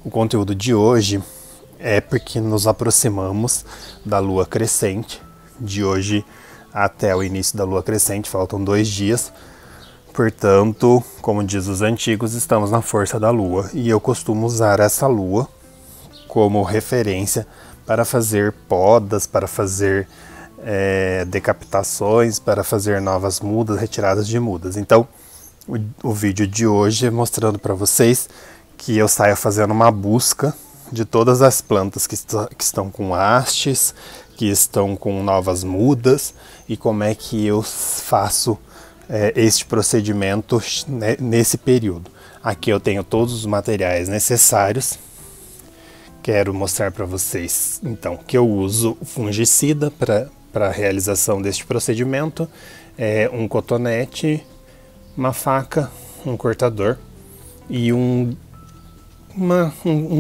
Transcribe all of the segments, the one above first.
O conteúdo de hoje é porque nos aproximamos da lua crescente. De hoje até o início da lua crescente faltam 2 dias. Portanto, como diz os antigos, estamos na força da lua. E eu costumo usar essa lua como referência para fazer podas, para fazer decapitações, para fazer novas mudas, retiradas de mudas. Então, o vídeo de hoje é mostrando para vocês que eu saio fazendo uma busca de todas as plantas que estão com hastes, que estão com novas mudas, e como é que eu faço este procedimento nesse período. Aqui eu tenho todos os materiais necessários. Quero mostrar para vocês então que eu uso fungicida para a realização deste procedimento, um cotonete, uma faca, um cortador e um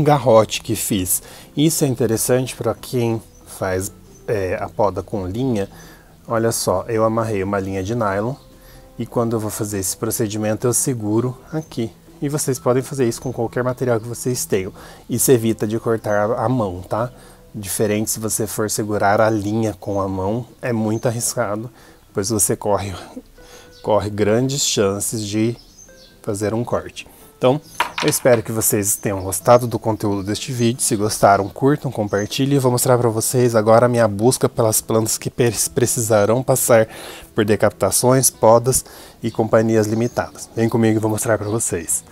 garrote que fiz. Isso é interessante para quem faz a poda com linha. Olha só, eu amarrei uma linha de nylon e quando eu vou fazer esse procedimento eu seguro aqui. E vocês podem fazer isso com qualquer material que vocês tenham. Isso evita de cortar a mão, tá? Diferente se você for segurar a linha com a mão, é muito arriscado, pois você corre grandes chances de fazer um corte. Então, eu espero que vocês tenham gostado do conteúdo deste vídeo. Se gostaram, curtam, compartilhem. Eu vou mostrar para vocês agora a minha busca pelas plantas que precisarão passar por decapitações, podas e companhias limitadas. Vem comigo e vou mostrar para vocês.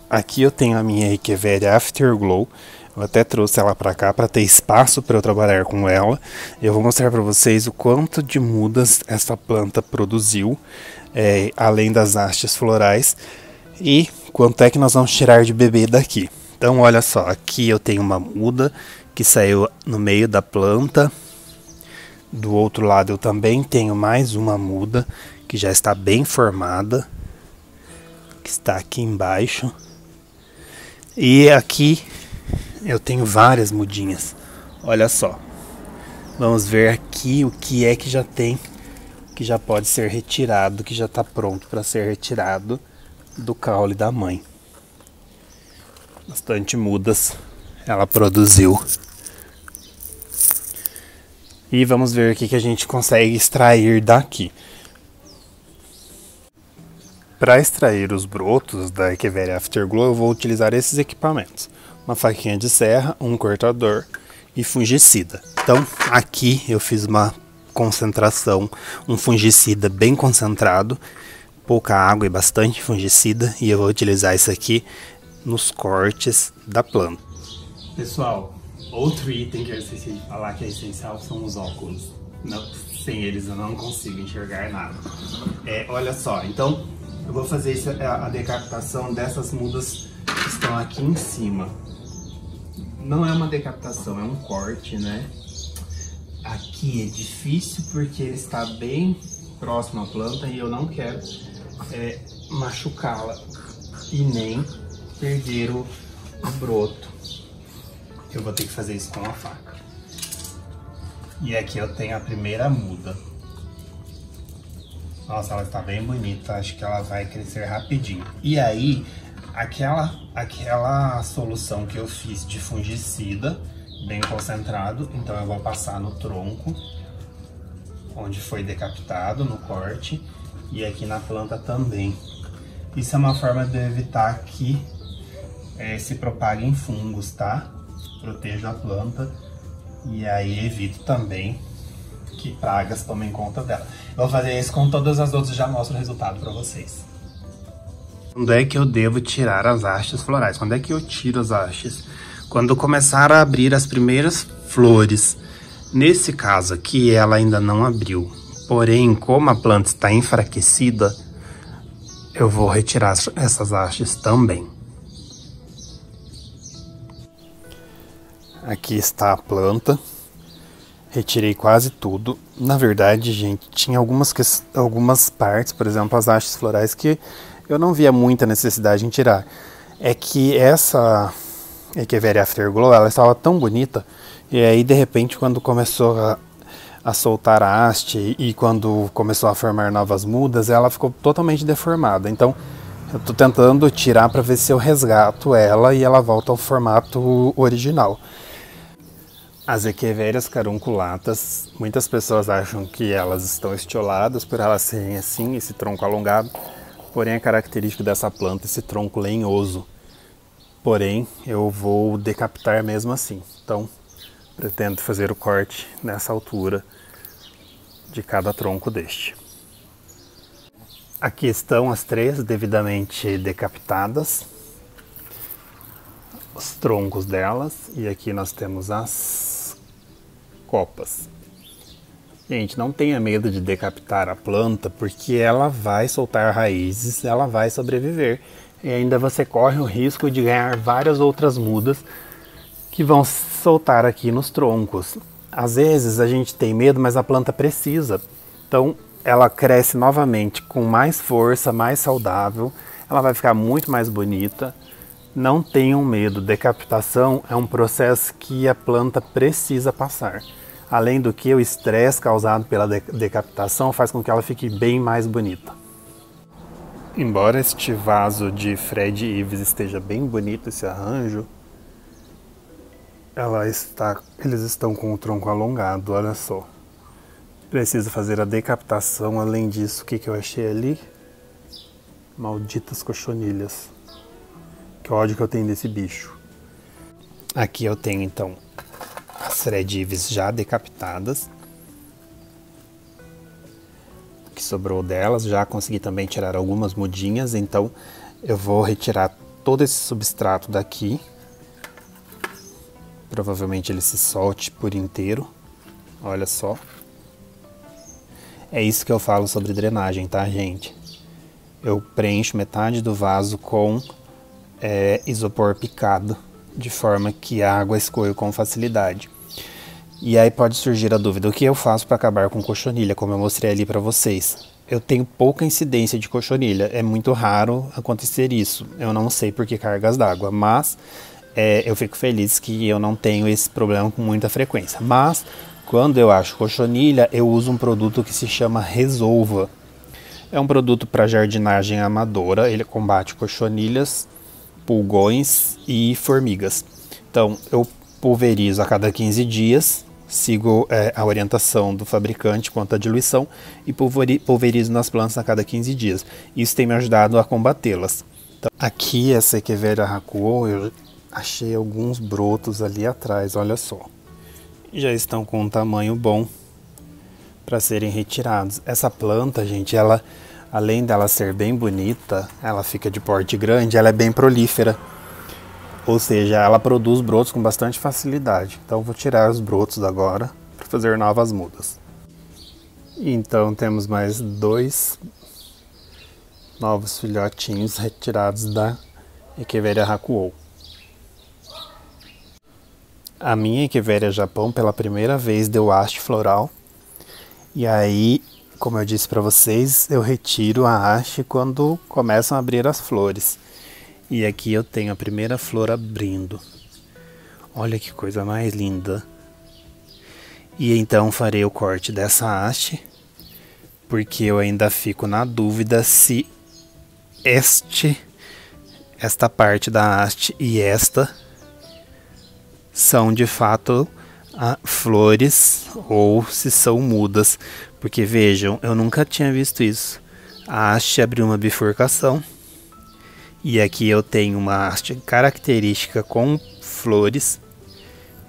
Aqui eu tenho a minha Echeveria Afterglow. Eu até trouxe ela para cá para ter espaço para eu trabalhar com ela. Eu vou mostrar para vocês o quanto de mudas essa planta produziu, além das hastes florais, e quanto é que nós vamos tirar de bebê daqui. Então olha só, aqui eu tenho uma muda que saiu no meio da planta. Do outro lado eu também tenho mais uma muda que já está bem formada, que está aqui embaixo. E aqui eu tenho várias mudinhas. Olha só. Vamos ver aqui o que é que já tem, que já pode ser retirado, que já está pronto para ser retirado do caule da mãe. Bastante mudas ela produziu. E vamos ver o que a gente consegue extrair daqui. Para extrair os brotos da Echeveria Afterglow, eu vou utilizar esses equipamentos: uma faquinha de serra, um cortador e fungicida. Então aqui eu fiz uma concentração, um fungicida bem concentrado, pouca água e bastante fungicida, e eu vou utilizar isso aqui nos cortes da planta. Pessoal, outro item que eu esqueci de falar que é essencial são os óculos. Não, sem eles eu não consigo enxergar nada. Olha só, então eu vou fazer a decapitação dessas mudas que estão aqui em cima. Não é uma decapitação, é um corte, né? Aqui é difícil porque ele está bem próximo à planta e eu não quero machucá-la e nem perder o broto. Eu vou ter que fazer isso com a faca. E aqui eu tenho a primeira muda. Nossa, ela está bem bonita, acho que ela vai crescer rapidinho. E aí, aquela solução que eu fiz de fungicida, bem concentrado, então eu vou passar no tronco, onde foi decapitado, no corte, e aqui na planta também. Isso é uma forma de evitar que se propaguem fungos, tá? Protejo a planta e aí evito também que pragas tomem conta dela. Eu vou fazer isso com todas as outras e já mostro o resultado para vocês. Quando é que eu devo tirar as hastes florais? Quando é que eu tiro as hastes? Quando começar a abrir as primeiras flores. Nesse caso aqui, ela ainda não abriu. Porém, como a planta está enfraquecida, eu vou retirar essas hastes também. Aqui está a planta. Retirei quase tudo. Na verdade, gente, tinha algumas partes, por exemplo, as hastes florais, que eu não via muita necessidade em tirar. É que essa Echeveria Afterglow, ela estava tão bonita, e aí de repente quando começou a soltar a haste e quando começou a formar novas mudas, ela ficou totalmente deformada. Então Eu tô tentando tirar para ver se eu resgato ela e ela volta ao formato original. As Echeverias carunculatas, muitas pessoas acham que elas estão estioladas por elas serem assim, esse tronco alongado. Porém, é característico dessa planta esse tronco lenhoso. Porém, eu vou decapitar mesmo assim. Então, pretendo fazer o corte nessa altura de cada tronco deste. Aqui estão as três devidamente decapitadas, os troncos delas, e aqui nós temos as copas. Gente, não tenha medo de decapitar a planta, porque ela vai soltar raízes, ela vai sobreviver. E ainda você corre o risco de ganhar várias outras mudas que vão soltar aqui nos troncos. Às vezes a gente tem medo, mas a planta precisa. Então ela cresce novamente com mais força, mais saudável, ela vai ficar muito mais bonita. Não tenham medo, decapitação é um processo que a planta precisa passar. Além do que, o estresse causado pela decapitação faz com que ela fique bem mais bonita. Embora este vaso de Fred Ives esteja bem bonito, esse arranjo, eles estão com o tronco alongado, olha só. Preciso fazer a decapitação. Além disso, o que eu achei ali? Malditas cochonilhas. Que ódio que eu tenho desse bicho. Aqui eu tenho então as Fred Ives já decapitadas. O que sobrou delas, já consegui também tirar algumas mudinhas, então eu vou retirar todo esse substrato daqui. Provavelmente ele se solte por inteiro. Olha só. É isso que eu falo sobre drenagem, tá, gente? Eu preencho metade do vaso com isopor picado, de forma que a água escoe com facilidade. E aí pode surgir a dúvida, o que eu faço para acabar com cochonilha, como eu mostrei ali para vocês? Eu tenho pouca incidência de cochonilha, é muito raro acontecer isso. Eu não sei por que cargas d'água, mas eu fico feliz que eu não tenho esse problema com muita frequência. Mas quando eu acho cochonilha, eu uso um produto que se chama Resolva. É um produto para jardinagem amadora, ele combate cochonilhas, pulgões e formigas. Então eu pulverizo a cada 15 dias, sigo a orientação do fabricante quanto à diluição e pulverizo nas plantas a cada 15 dias. Isso tem me ajudado a combatê-las. Então, aqui essa Echeveria Hakuo, eu achei alguns brotos ali atrás, olha só. Já estão com um tamanho bom para serem retirados. Essa planta, gente, ela, além dela ser bem bonita, ela fica de porte grande, ela é bem prolífera. Ou seja, ela produz brotos com bastante facilidade. Então vou tirar os brotos agora para fazer novas mudas. Então temos mais 2 novos filhotinhos retirados da Echeveria Hakuo. A minha Echeveria Japão pela primeira vez deu haste floral. E aí, como eu disse para vocês, eu retiro a haste quando começam a abrir as flores. E aqui eu tenho a primeira flor abrindo. Olha que coisa mais linda. E então farei o corte dessa haste, porque eu ainda fico na dúvida se esta parte da haste e esta são de fato flores ou se são mudas, porque vejam, eu nunca tinha visto isso. A haste abriu uma bifurcação e aqui eu tenho uma haste característica com flores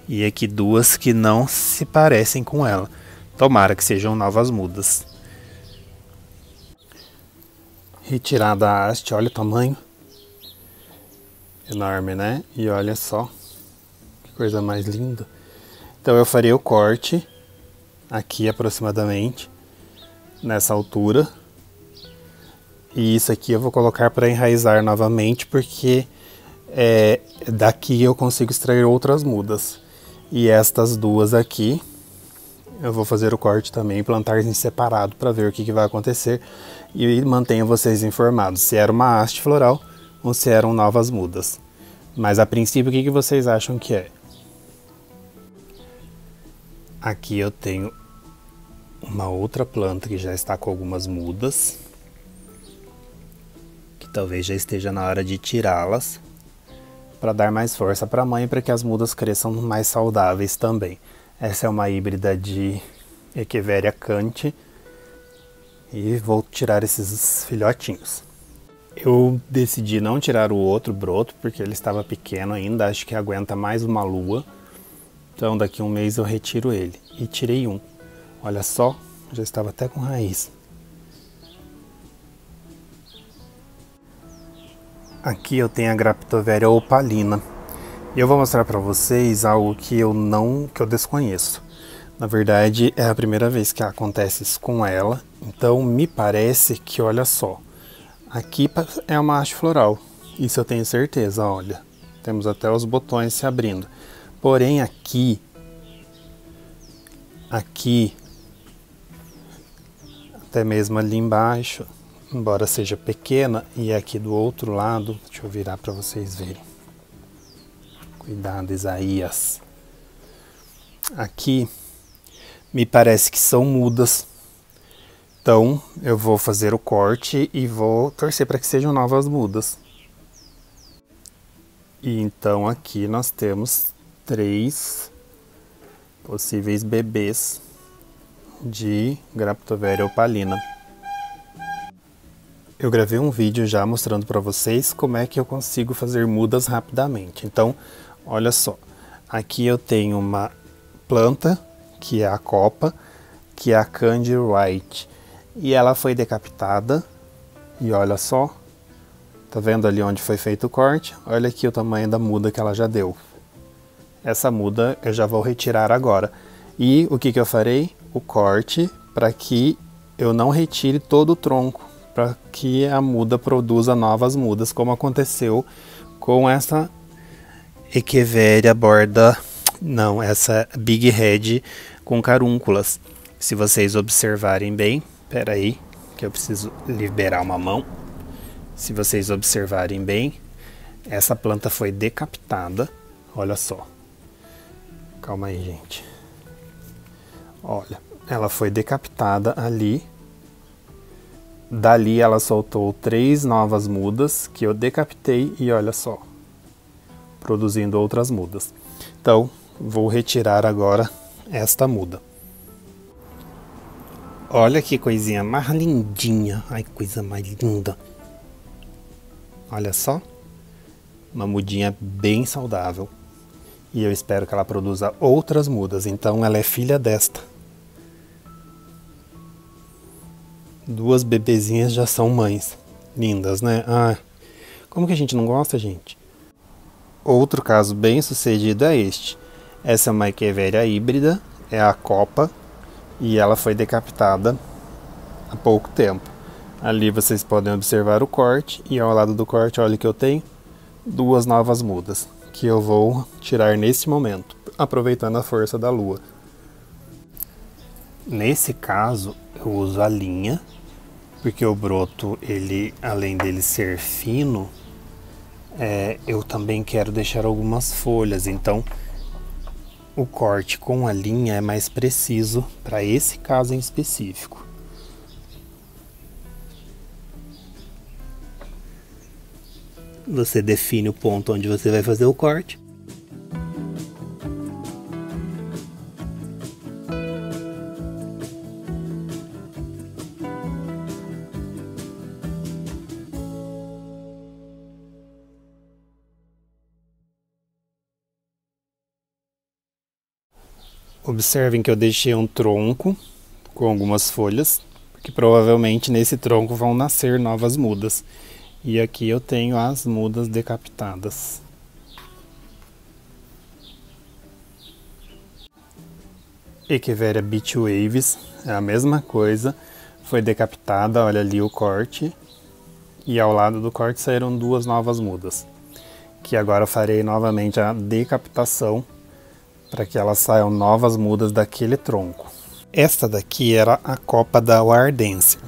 e aqui duas que não se parecem com ela. Tomara que sejam novas mudas. Retirada a haste, olha o tamanho enorme, né? E olha só que coisa mais linda. Então eu farei o corte aqui aproximadamente nessa altura, e isso aqui eu vou colocar para enraizar novamente, porque daqui eu consigo extrair outras mudas. E estas duas aqui eu vou fazer o corte também e plantar em separado para ver o que vai acontecer, e mantenho vocês informados se era uma haste floral ou se eram novas mudas. Mas a princípio, o que vocês acham que é? Aqui eu tenho uma outra planta que já está com algumas mudas, que Talvez já esteja na hora de tirá-las para dar mais força para a mãe, para que as mudas cresçam mais saudáveis também. Essa é uma híbrida de Echeveria canthi e vou tirar esses filhotinhos. Eu decidi não tirar o outro broto porque ele estava pequeno ainda, acho que aguenta mais uma lua. Então daqui a um mês eu retiro ele. E tirei um. Olha só, já estava até com raiz. Aqui eu tenho a Graptoveria opalina. E eu vou mostrar para vocês algo que eu desconheço. Na verdade, é a primeira vez que acontece isso com ela. Então me parece que, olha só, aqui é uma haste floral. Isso eu tenho certeza, olha. Temos até os botões se abrindo. Porém aqui, até mesmo ali embaixo, embora seja pequena, e aqui do outro lado, deixa eu virar para vocês verem. Cuidado, Isaías. Aqui me parece que são mudas. Então eu vou fazer o corte e vou torcer para que sejam novas mudas. E então aqui nós temos 3 possíveis bebês de Graptoveria opalina. Eu gravei um vídeo já mostrando para vocês como é que eu consigo fazer mudas rapidamente. Então, olha só, aqui eu tenho uma planta, que é a copa, que é a Candy White. E ela foi decapitada, e olha só, tá vendo ali onde foi feito o corte? Olha aqui o tamanho da muda que ela já deu. Essa muda eu já vou retirar agora. E o que eu farei? O corte para que eu não retire todo o tronco, para que a muda produza novas mudas, como aconteceu com essa Echeveria borda, não, essa Big Red com carúnculas. Se vocês observarem bem, espera aí, que eu preciso liberar uma mão. Se vocês observarem bem, essa planta foi decapitada, olha só. Calma aí, gente. Olha, ela foi decapitada ali. Dali ela soltou 3 novas mudas que eu decapitei e olha só, produzindo outras mudas. Então, vou retirar agora esta muda. Olha que coisinha mais lindinha. Ai, coisa mais linda. Olha só, uma mudinha bem saudável. E eu espero que ela produza outras mudas. Então ela é filha desta. 2 bebezinhas já são mães. Lindas, né? Ah, como que a gente não gosta, gente? Outro caso bem sucedido é este. Essa é uma Echeveria híbrida, é a copa, e ela foi decapitada há pouco tempo. Ali vocês podem observar o corte, e ao lado do corte, olha que eu tenho 2 novas mudas, que eu vou tirar nesse momento, aproveitando a força da lua. Nesse caso, eu uso a linha, porque o broto, ele, além dele ser fino, eu também quero deixar algumas folhas, então o corte com a linha é mais preciso para esse caso em específico. Você define o ponto onde você vai fazer o corte. Observem que eu deixei um tronco com algumas folhas, porque provavelmente nesse tronco vão nascer novas mudas. E aqui eu tenho as mudas decapitadas. Echeveria Beach Waves é a mesma coisa, foi decapitada, olha ali o corte. E ao lado do corte saíram 2 novas mudas, que agora eu farei novamente a decapitação, para que elas saiam novas mudas daquele tronco. Esta daqui era a copa da Wardensia.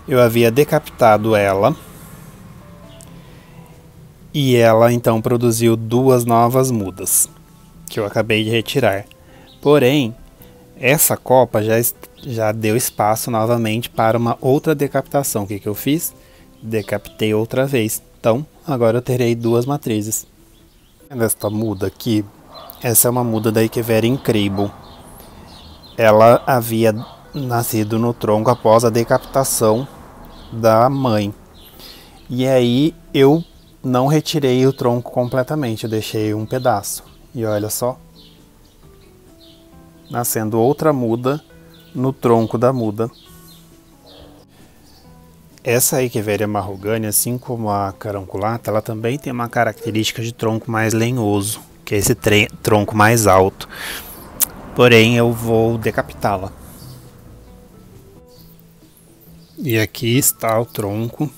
Eu havia decapitado ela, e ela então produziu 2 novas mudas, que eu acabei de retirar. Porém, essa copa já deu espaço novamente para uma outra decapitação. O que eu fiz? decapitei outra vez. Então, agora eu terei 2 matrizes. Esta muda aqui, essa é uma muda da Echeveria Incredible. Ela havia nascido no tronco após a decapitação da mãe. E aí eu não retirei o tronco completamente, eu deixei um pedaço. E olha só, nascendo outra muda no tronco da muda. Essa Echeveria Marrogane, assim como a Caranculata, ela também tem uma característica de tronco mais lenhoso, que é esse tronco mais alto. Porém, eu vou decapitá-la. E aqui está o tronco.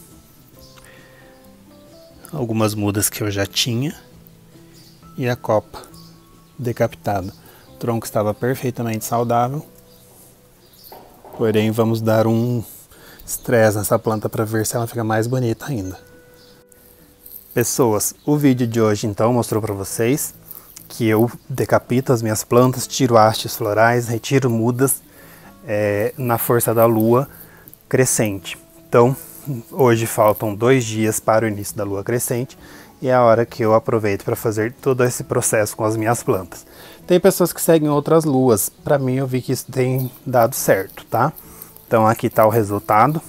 Algumas mudas que eu já tinha. E a copa decapitada. O tronco estava perfeitamente saudável. Porém, vamos dar um estresse nessa planta para ver se ela fica mais bonita ainda. Pessoas, o vídeo de hoje então mostrou para vocês que eu decapito as minhas plantas, tiro hastes florais, retiro mudas na força da lua crescente. Então, hoje faltam 2 dias para o início da lua crescente e é a hora que eu aproveito para fazer todo esse processo com as minhas plantas. Tem pessoas que seguem outras luas, para mim eu vi que isso tem dado certo, tá? Então aqui está o resultado.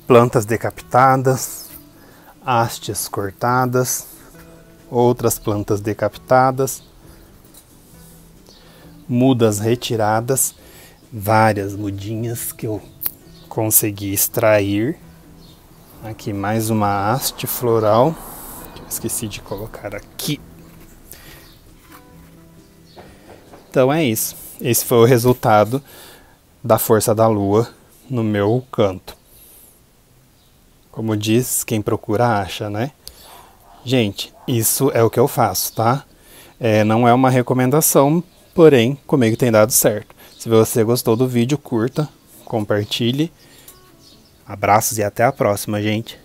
Plantas decapitadas, hastes cortadas, outras plantas decapitadas, mudas retiradas, várias mudinhas que eu consegui extrair. Aqui mais uma haste floral, que eu esqueci de colocar aqui. Então é isso. Esse foi o resultado da força da lua no meu canto. Como diz, quem procura acha, né? Gente, isso é o que eu faço, tá? Não é uma recomendação, porém, comigo tem dado certo. Se você gostou do vídeo, curta, compartilhe. Abraços e até a próxima, gente.